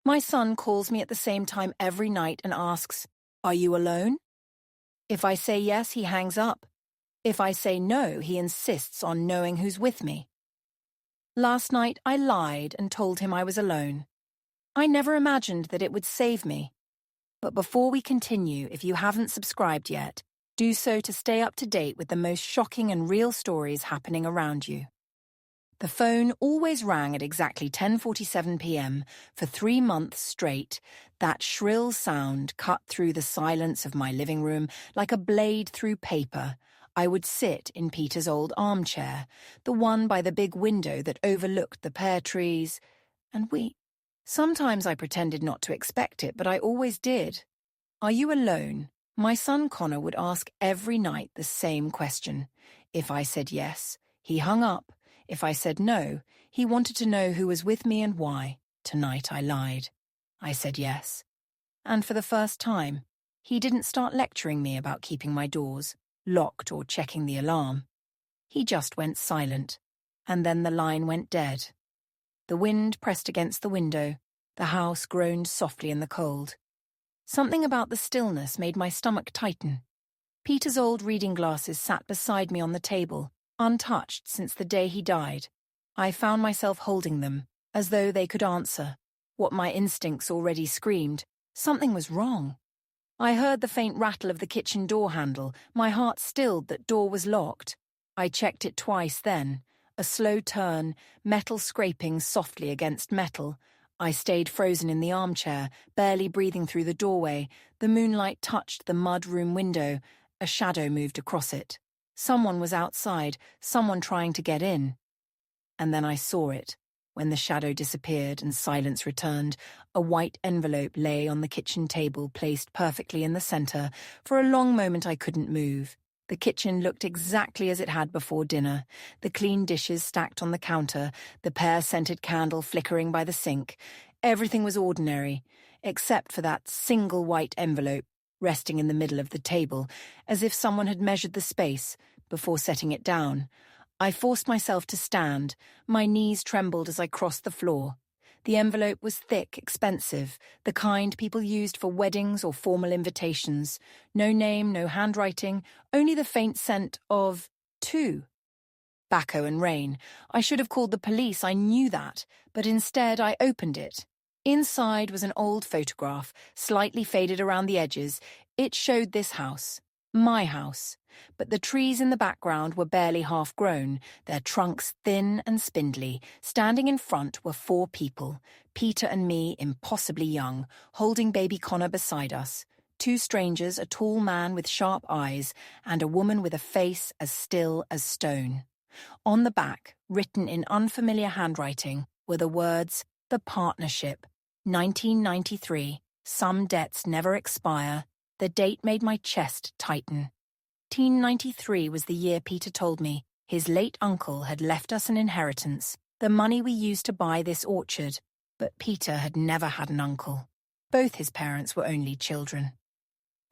My son calls me at the same time every night and asks, "Are you alone?" If I say yes, he hangs up. If I say no, he insists on knowing who's with me. Last night, I lied and told him I was alone. I never imagined that it would save me. But before we continue, if you haven't subscribed yet, do so to stay up to date with the most shocking and real stories happening around you. The phone always rang at exactly 10:47 p.m. for 3 months straight. That shrill sound cut through the silence of my living room like a blade through paper. I would sit in Peter's old armchair, the one by the big window that overlooked the pear trees, and weep. Sometimes I pretended not to expect it, but I always did. "Are you alone?" My son Connor would ask every night the same question. If I said yes, he hung up. If I said no, he wanted to know who was with me and why. Tonight I lied. I said yes. And for the first time, he didn't start lecturing me about keeping my doors locked or checking the alarm. He just went silent, and then the line went dead. The wind pressed against the window. The house groaned softly in the cold. Something about the stillness made my stomach tighten. Peter's old reading glasses sat beside me on the table, untouched since the day he died. I found myself holding them, as though they could answer what my instincts already screamed. Something was wrong. I heard the faint rattle of the kitchen door handle. My heart stilled that door was locked. I checked it twice then. A slow turn, metal scraping softly against metal. I stayed frozen in the armchair, barely breathing through the doorway. The moonlight touched the mud room window. A shadow moved across it. Someone was outside, someone trying to get in. And then I saw it. When the shadow disappeared and silence returned, a white envelope lay on the kitchen table, placed perfectly in the center. For a long moment I couldn't move. The kitchen looked exactly as it had before dinner. The clean dishes stacked on the counter, the pear-scented candle flickering by the sink. Everything was ordinary, except for that single white envelope resting in the middle of the table, as if someone had measured the space before setting it down. I forced myself to stand. My knees trembled as I crossed the floor. The envelope was thick, expensive, the kind people used for weddings or formal invitations. No name, no handwriting, only the faint scent of two. Tobacco and rain. I should have called the police, I knew that, but instead I opened it. Inside was an old photograph, slightly faded around the edges. It showed this house. My house. But the trees in the background were barely half-grown, their trunks thin and spindly. Standing in front were 4 people, Peter and me, impossibly young, holding baby Connor beside us. 2 strangers, a tall man with sharp eyes, and a woman with a face as still as stone. On the back, written in unfamiliar handwriting, were the words, "The Partnership, 1993, some debts never expire." The date made my chest tighten. 1993 was the year Peter told me his late uncle had left us an inheritance, the money we used to buy this orchard, but Peter had never had an uncle. Both his parents were only children.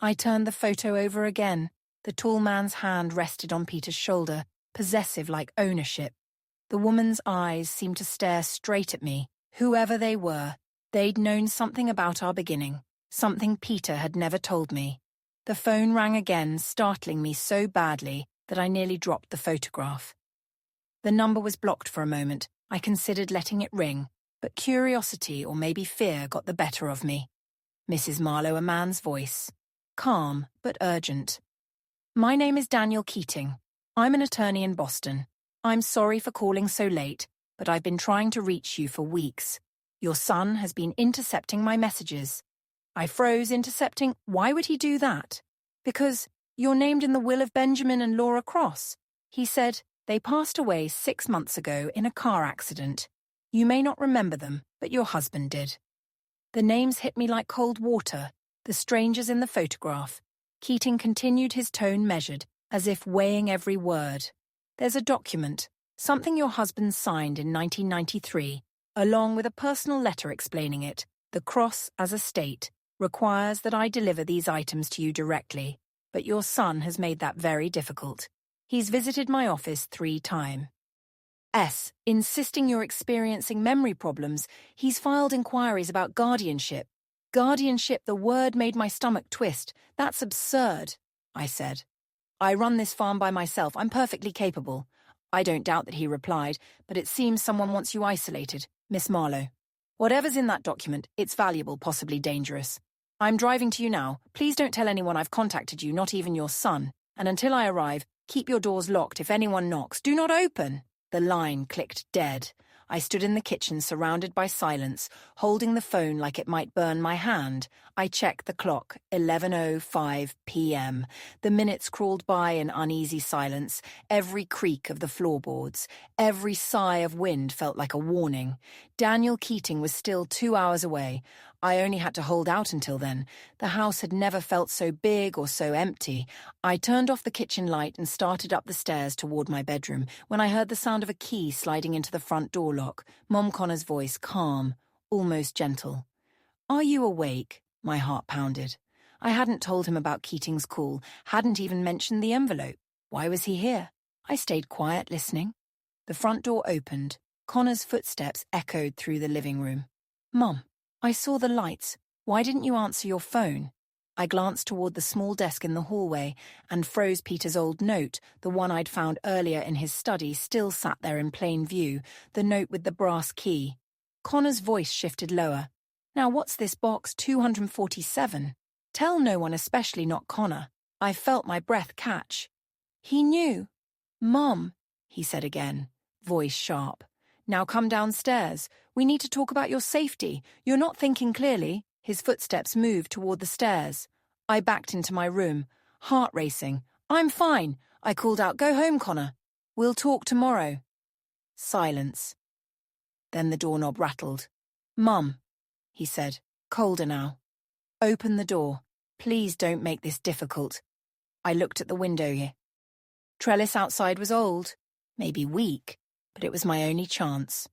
I turned the photo over again. The tall man's hand rested on Peter's shoulder, possessive like ownership. The woman's eyes seemed to stare straight at me. Whoever they were, they'd known something about our beginning. Something Peter had never told me. The phone rang again, startling me so badly that I nearly dropped the photograph. The number was blocked for a moment. I considered letting it ring, but curiosity or maybe fear got the better of me. Mrs. Marlowe, a man's voice. Calm, but urgent. "My name is Daniel Keating. I'm an attorney in Boston. I'm sorry for calling so late, but I've been trying to reach you for weeks. Your son has been intercepting my messages." I froze. Intercepting? Why would he do that? "Because you're named in the will of Benjamin and Laura Cross." He said, "They passed away 6 months ago in a car accident. You may not remember them, but your husband did." The names hit me like cold water, the strangers in the photograph. Keating continued, his tone measured, as if weighing every word. "There's a document, something your husband signed in 1993, along with a personal letter explaining it. The Cross, as a state, requires that I deliver these items to you directly, but your son has made that very difficult. He's visited my office 3 times. S. Insisting you're experiencing memory problems. He's filed inquiries about guardianship. Guardianship, the word made my stomach twist. That's absurd, I said. I run this farm by myself. I'm perfectly capable. I don't doubt that he replied, but it seems someone wants you isolated, Miss Marlowe. Whatever's in that document, it's valuable, possibly dangerous. I'm driving to you now. Please don't tell anyone I've contacted you, not even your son. And until I arrive, keep your doors locked. If anyone knocks, do not open. The line clicked dead. I stood in the kitchen surrounded by silence, holding the phone like it might burn my hand. I checked the clock, 11:05 p.m. The minutes crawled by in uneasy silence, every creak of the floorboards, every sigh of wind felt like a warning. Daniel Keating was still 2 hours away. I only had to hold out until then. The house had never felt so big or so empty. I turned off the kitchen light and started up the stairs toward my bedroom when I heard the sound of a key sliding into the front door lock. Mom Connor's voice, calm, almost gentle. "Are you awake?" My heart pounded. I hadn't told him about Keating's call, hadn't even mentioned the envelope. Why was he here? I stayed quiet, listening. The front door opened. Connor's footsteps echoed through the living room. "Mom, I saw the lights. Why didn't you answer your phone?" I glanced toward the small desk in the hallway and froze. Peter's old note, the one I'd found earlier in his study, still sat there in plain view, the note with the brass key. Connor's voice shifted lower. "Now what's this box 247? Tell no one, especially not Connor." I felt my breath catch. "He knew." "Mom," he said again, voice sharp. "Now come downstairs. We need to talk about your safety. You're not thinking clearly." His footsteps moved toward the stairs. I backed into my room, heart racing. "I'm fine," I called out. "Go home, Connor. We'll talk tomorrow." Silence. Then the doorknob rattled. "Mum," he said, colder now. "Open the door. Please don't make this difficult." I looked at the window here. Trellis outside was old, maybe weak, but it was my only chance.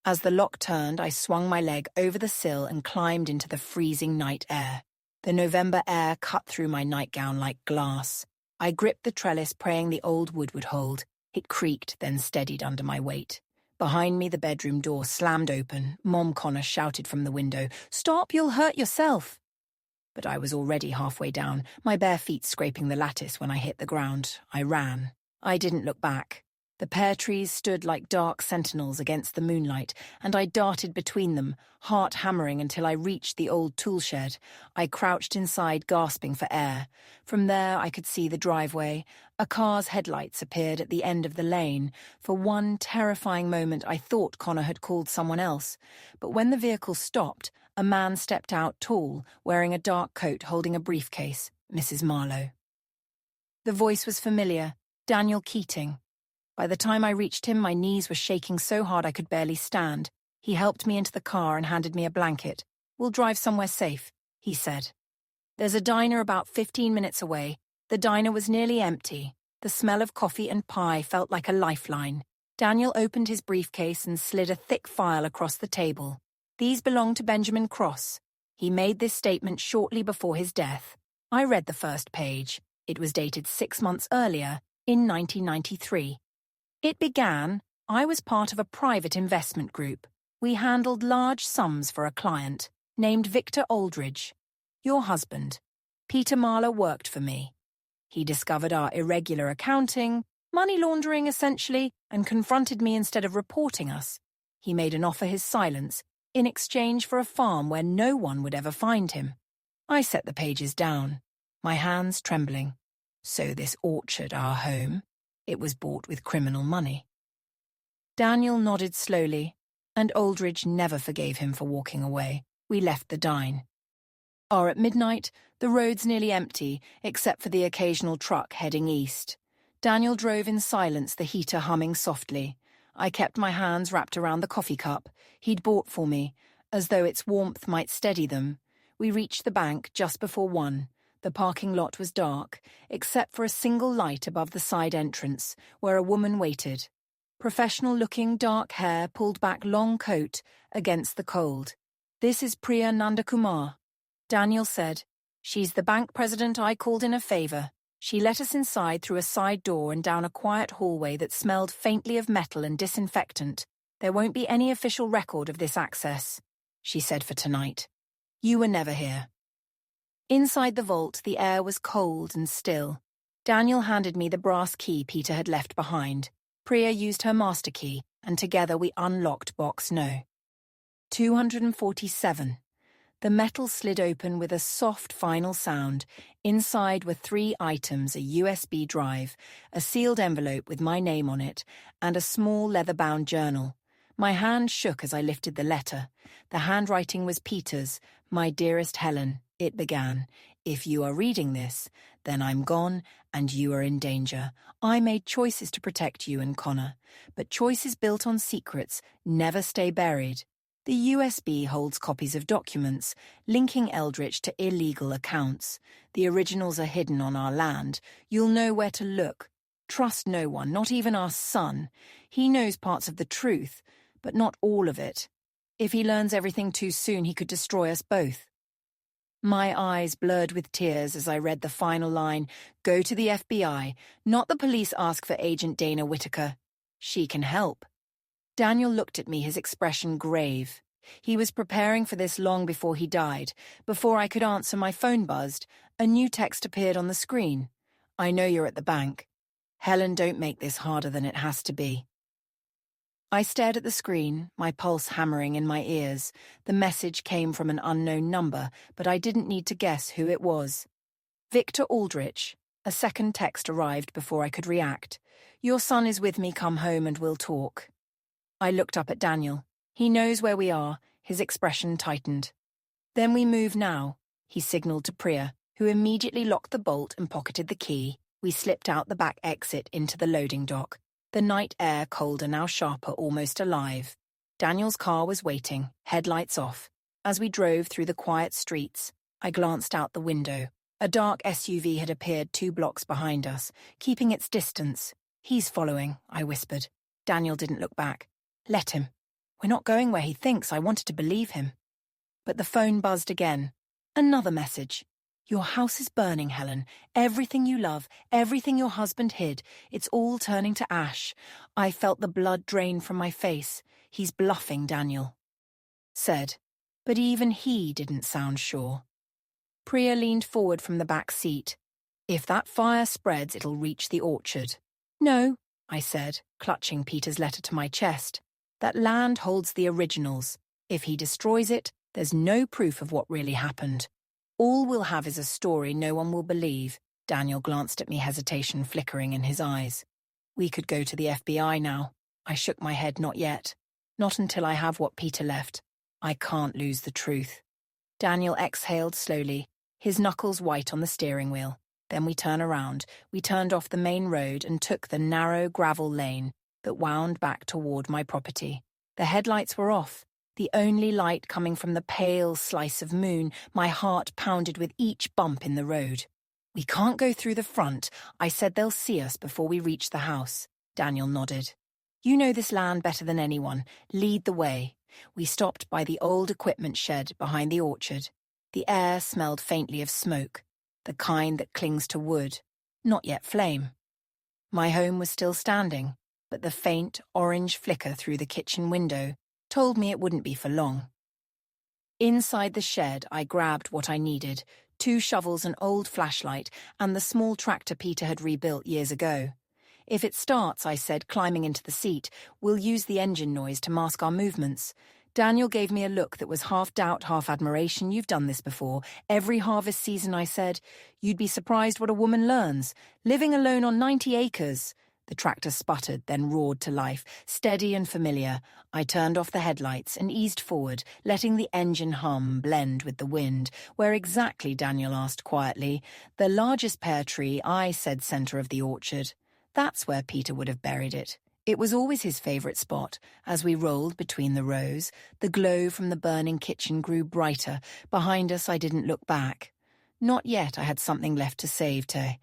As the lock turned, I swung my leg over the sill and climbed into the freezing night air. The November air cut through my nightgown like glass. I gripped the trellis, praying the old wood would hold. It creaked, then steadied under my weight. Behind me, the bedroom door slammed open. Mom Connor shouted from the window, "Stop, you'll hurt yourself." But I was already halfway down, my bare feet scraping the lattice when I hit the ground. I ran. I didn't look back. The pear trees stood like dark sentinels against the moonlight, and I darted between them, heart hammering until I reached the old tool shed. I crouched inside, gasping for air. From there I could see the driveway. A car's headlights appeared at the end of the lane. For one terrifying moment I thought Connor had called someone else. But when the vehicle stopped, a man stepped out, tall, wearing a dark coat, holding a briefcase. Mrs. Marlowe. The voice was familiar. Daniel Keating. By the time I reached him, my knees were shaking so hard I could barely stand. He helped me into the car and handed me a blanket. "We'll drive somewhere safe," he said. "There's a diner about 15 minutes away." The diner was nearly empty. The smell of coffee and pie felt like a lifeline. Daniel opened his briefcase and slid a thick file across the table. "These belong to Benjamin Cross. He made this statement shortly before his death." I read the first page. It was dated 6 months earlier, in 1993. It began, "I was part of a private investment group. We handled large sums for a client, named Victor Aldridge. Your husband. Peter Marlowe worked for me. He discovered our irregular accounting, money laundering essentially, and confronted me instead of reporting us. He made an offer his silence, in exchange for a farm where no one would ever find him." I set the pages down, my hands trembling. So this orchard, our home, it was bought with criminal money. Daniel nodded slowly, and Aldridge never forgave him for walking away. We left the dine. At midnight, the roads nearly empty, except for the occasional truck heading east. Daniel drove in silence, the heater humming softly. I kept my hands wrapped around the coffee cup he'd bought for me, as though its warmth might steady them. We reached the bank just before 1. The parking lot was dark, except for a single light above the side entrance, where a woman waited. Professional-looking, dark hair, pulled back long coat, against the cold. "This is Priya Nandakumar," Daniel said. "She's the bank president I called in a favor. She let us inside through a side door and down a quiet hallway that smelled faintly of metal and disinfectant. "There won't be any official record of this access," she said, "for tonight. You were never here." Inside the vault, the air was cold and still. Daniel handed me the brass key Peter had left behind. Priya used her master key, and together we unlocked box No. 247. The metal slid open with a soft final sound. Inside were 3 items: a USB drive, a sealed envelope with my name on it, and a small leather-bound journal. My hand shook as I lifted the letter. The handwriting was Peter's. "My dearest Helen," it began. "If you are reading this, then I'm gone and you are in danger. I made choices to protect you and Connor, but choices built on secrets never stay buried. The USB holds copies of documents linking Eldritch to illegal accounts. The originals are hidden on our land. You'll know where to look. Trust no one, not even our son. He knows parts of the truth, but not all of it. If he learns everything too soon, he could destroy us both." My eyes blurred with tears as I read the final line. "Go to the FBI. Not the police ask for Agent Dana Whitaker. She can help." Daniel looked at me, his expression grave. He was preparing for this long before he died. Before I could answer, my phone buzzed. A new text appeared on the screen. "I know you're at the bank. Helen, don't make this harder than it has to be." I stared at the screen, my pulse hammering in my ears. The message came from an unknown number, but I didn't need to guess who it was. "Victor Aldrich." A second text arrived before I could react. "Your son is with me. Come home and we'll talk." I looked up at Daniel. "He knows where we are." His expression tightened. "Then we move now," he signaled to Priya, who immediately locked the bolt and pocketed the key. We slipped out the back exit into the loading dock. The night air colder, now sharper, almost alive. Daniel's car was waiting, headlights off. As we drove through the quiet streets, I glanced out the window. A dark SUV had appeared 2 blocks behind us, keeping its distance. "He's following," I whispered. Daniel didn't look back. "Let him. We're not going where he thinks. I wanted to believe him." But the phone buzzed again. Another message. "Your house is burning, Helen. Everything you love, everything your husband hid, it's all turning to ash." I felt the blood drain from my face. "He's bluffing," Daniel said. But even he didn't sound sure. Priya leaned forward from the back seat. "If that fire spreads, it'll reach the orchard." "No," I said, clutching Peter's letter to my chest. "That land holds the originals. If he destroys it, there's no proof of what really happened. All we'll have is a story no one will believe." Daniel glanced at me, hesitation flickering in his eyes. "We could go to the FBI now." I shook my head. "Not yet. Not until I have what Peter left. I can't lose the truth." Daniel exhaled slowly, his knuckles white on the steering wheel. Then we turned around. We turned off the main road and took the narrow gravel lane that wound back toward my property. The headlights were off, the only light coming from the pale slice of moon. My heart pounded with each bump in the road. "We can't go through the front. I said they'll see us before we reach the house." Daniel nodded. "You know this land better than anyone. Lead the way." We stopped by the old equipment shed behind the orchard. The air smelled faintly of smoke, the kind that clings to wood, not yet flame. My home was still standing, but the faint orange flicker through the kitchen window told me it wouldn't be for long. Inside the shed, I grabbed what I needed: 2 shovels, an old flashlight, and the small tractor Peter had rebuilt years ago. "If it starts," I said, climbing into the seat, "we'll use the engine noise to mask our movements." Daniel gave me a look that was half doubt, half admiration. "You've done this before. Every harvest season," I said. "You'd be surprised what a woman learns. Living alone on 90 acres. The tractor sputtered, then roared to life, steady and familiar. I turned off the headlights and eased forward, letting the engine hum blend with the wind. "Where exactly?" Daniel asked quietly. "The largest pear tree," I said, center of the orchard. That's where Peter would have buried it. It was always his favorite spot. As we rolled between the rows, the glow from the burning kitchen grew brighter. Behind us, I didn't look back. Not yet. I had something left to save, Tay.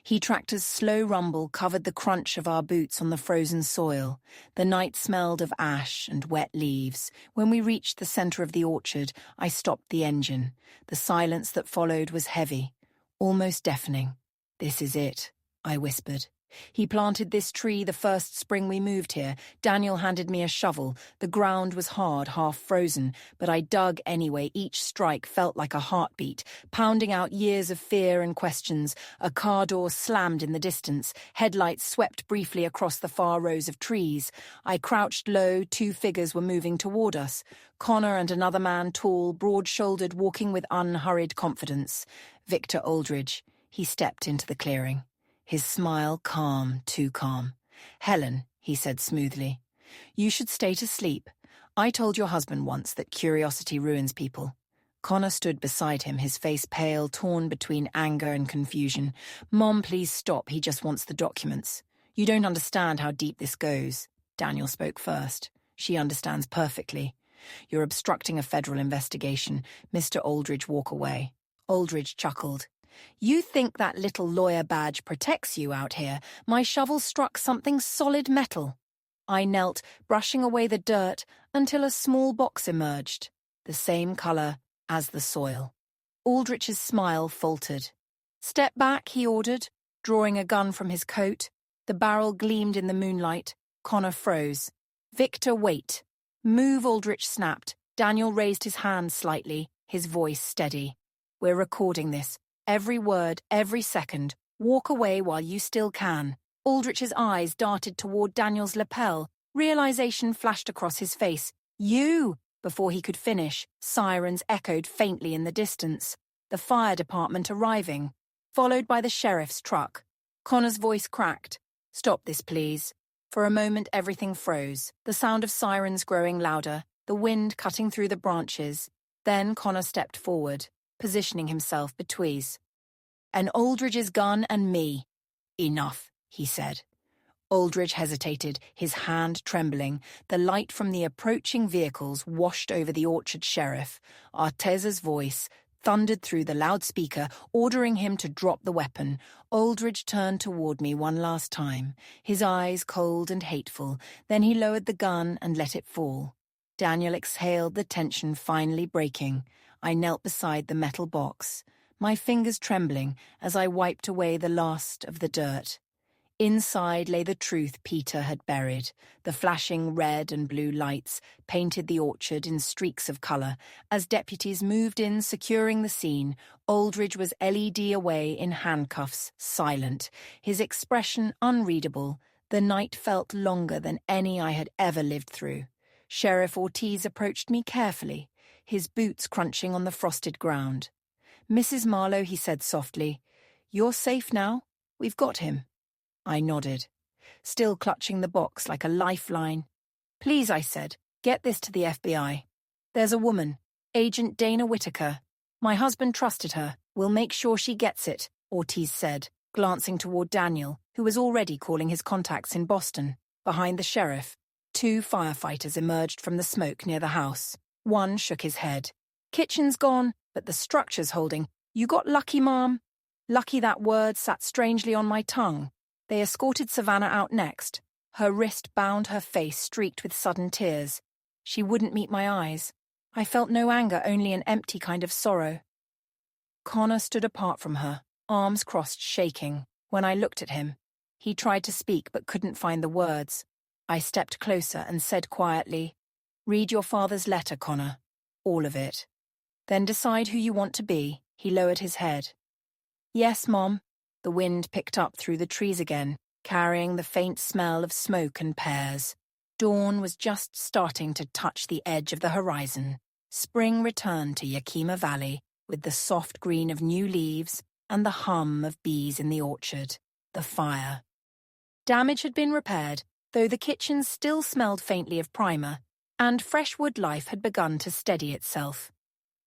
He tractor's slow rumble covered the crunch of our boots on the frozen soil. The night smelled of ash and wet leaves. When we reached the center of the orchard, I stopped the engine. The silence that followed was heavy, almost deafening. This is it, I whispered. He planted this tree the first spring we moved here. Daniel handed me a shovel. The ground was hard, half frozen, but I dug anyway. Each strike felt like a heartbeat, pounding out years of fear and questions. A car door slammed in the distance. Headlights swept briefly across the far rows of trees. I crouched low. 2 figures were moving toward us. Connor and another man, tall, broad-shouldered, walking with unhurried confidence. Victor Aldridge. He stepped into the clearing. His smile calm, too calm. "Helen," he said smoothly, "you should stay to sleep. I told your husband once that curiosity ruins people." Connor stood beside him, his face pale, torn between anger and confusion. "Mom, please stop. He just wants the documents." "You don't understand how deep this goes." Daniel spoke first. "She understands perfectly. You're obstructing a federal investigation." Mr. Aldridge, walk away. Aldridge chuckled. "You think that little lawyer badge protects you out here? My shovel struck something solid metal." I knelt, brushing away the dirt, until a small box emerged, the same color as the soil. Aldrich's smile faltered. "Step back," he ordered, drawing a gun from his coat. The barrel gleamed in the moonlight. Connor froze. "Victor, wait." "Move," Aldrich snapped. Daniel raised his hand slightly, his voice steady. "We're recording this. Every word, every second. Walk away while you still can." Aldrich's eyes darted toward Daniel's lapel. Realization flashed across his face. "You!" Before he could finish, sirens echoed faintly in the distance. The fire department arriving, followed by the sheriff's truck. Connor's voice cracked. "Stop this, please." For a moment, everything froze, the sound of sirens growing louder, the wind cutting through the branches. Then Connor stepped forward, positioning himself between an Aldridge's gun and me. "Enough," he said. Aldridge hesitated, his hand trembling. The light from the approaching vehicles washed over the orchard sheriff. Arteza's voice thundered through the loudspeaker, ordering him to drop the weapon. Aldridge turned toward me one last time, his eyes cold and hateful. Then he lowered the gun and let it fall. Daniel exhaled, the tension finally breaking. I knelt beside the metal box, my fingers trembling as I wiped away the last of the dirt. Inside lay the truth Peter had buried. The flashing red and blue lights painted the orchard in streaks of color. As deputies moved in, securing the scene, Aldridge was LED away in handcuffs, silent, his expression unreadable. The night felt longer than any I had ever lived through. Sheriff Ortiz approached me carefully, his boots crunching on the frosted ground. "Mrs. Marlowe," he said softly, "you're safe now. We've got him." I nodded, still clutching the box like a lifeline. "Please," I said, "get this to the FBI. There's a woman, Agent Dana Whitaker. My husband trusted her. We'll make sure she gets it," Ortiz said, glancing toward Daniel, who was already calling his contacts in Boston. Behind the sheriff, 2 firefighters emerged from the smoke near the house. One shook his head. "Kitchen's gone, but the structure's holding. You got lucky, Mom." Lucky, that word sat strangely on my tongue. They escorted Savannah out next. Her wrist bound, her face streaked with sudden tears. She wouldn't meet my eyes. I felt no anger, only an empty kind of sorrow. Connor stood apart from her, arms crossed, shaking. When I looked at him, he tried to speak but couldn't find the words. I stepped closer and said quietly, "Read your father's letter, Connor. All of it. Then decide who you want to be." He lowered his head. "Yes, Mom." The wind picked up through the trees again, carrying the faint smell of smoke and pears. Dawn was just starting to touch the edge of the horizon. Spring returned to Yakima Valley with the soft green of new leaves and the hum of bees in the orchard. The fire. Damage had been repaired, though the kitchen still smelled faintly of primer, and fresh wood life had begun to steady itself.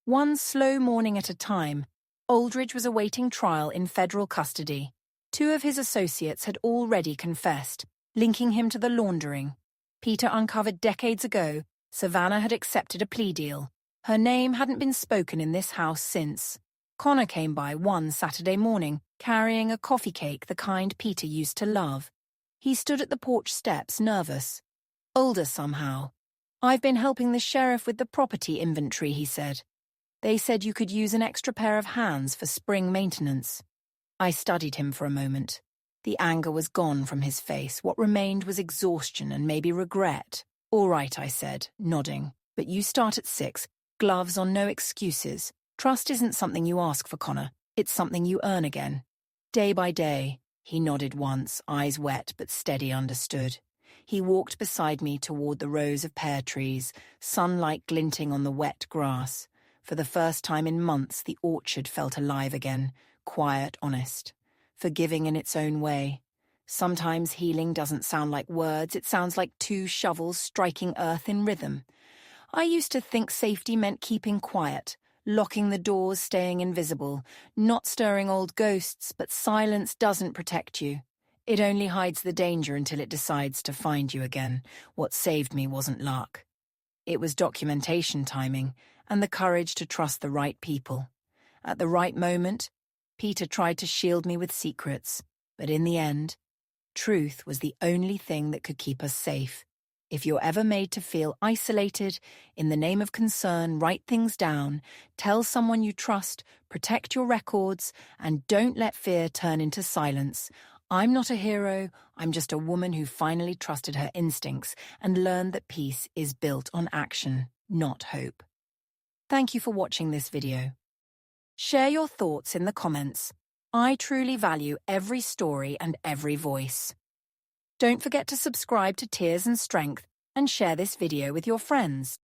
One slow morning at a time, Aldridge was awaiting trial in federal custody. 2 of his associates had already confessed, linking him to the laundering. Peter uncovered decades ago, Savannah had accepted a plea deal. Her name hadn't been spoken in this house since. Connor came by one Saturday morning, carrying a coffee cake, the kind Peter used to love. He stood at the porch steps, nervous. Older somehow. "I've been helping the sheriff with the property inventory," he said. "They said you could use an extra pair of hands for spring maintenance." I studied him for a moment. The anger was gone from his face. What remained was exhaustion and maybe regret. "All right," I said, nodding. "But you start at 6. Gloves on, no excuses. Trust isn't something you ask for, Connor. It's something you earn again. Day by day." He nodded once, eyes wet but steady, understood. He walked beside me toward the rows of pear trees, sunlight glinting on the wet grass. For the first time in months, the orchard felt alive again, quiet, honest, forgiving in its own way. Sometimes healing doesn't sound like words, it sounds like 2 shovels striking earth in rhythm. I used to think safety meant keeping quiet, locking the doors, staying invisible, not stirring old ghosts, but silence doesn't protect you. It only hides the danger until it decides to find you again. What saved me wasn't luck. It was documentation timing and the courage to trust the right people. At the right moment, Peter tried to shield me with secrets, but in the end, truth was the only thing that could keep us safe. If you're ever made to feel isolated, in the name of concern, write things down, tell someone you trust, protect your records, and don't let fear turn into silence. I'm not a hero, I'm just a woman who finally trusted her instincts and learned that peace is built on action, not hope. Thank you for watching this video. Share your thoughts in the comments. I truly value every story and every voice. Don't forget to subscribe to Tears and Strength and share this video with your friends.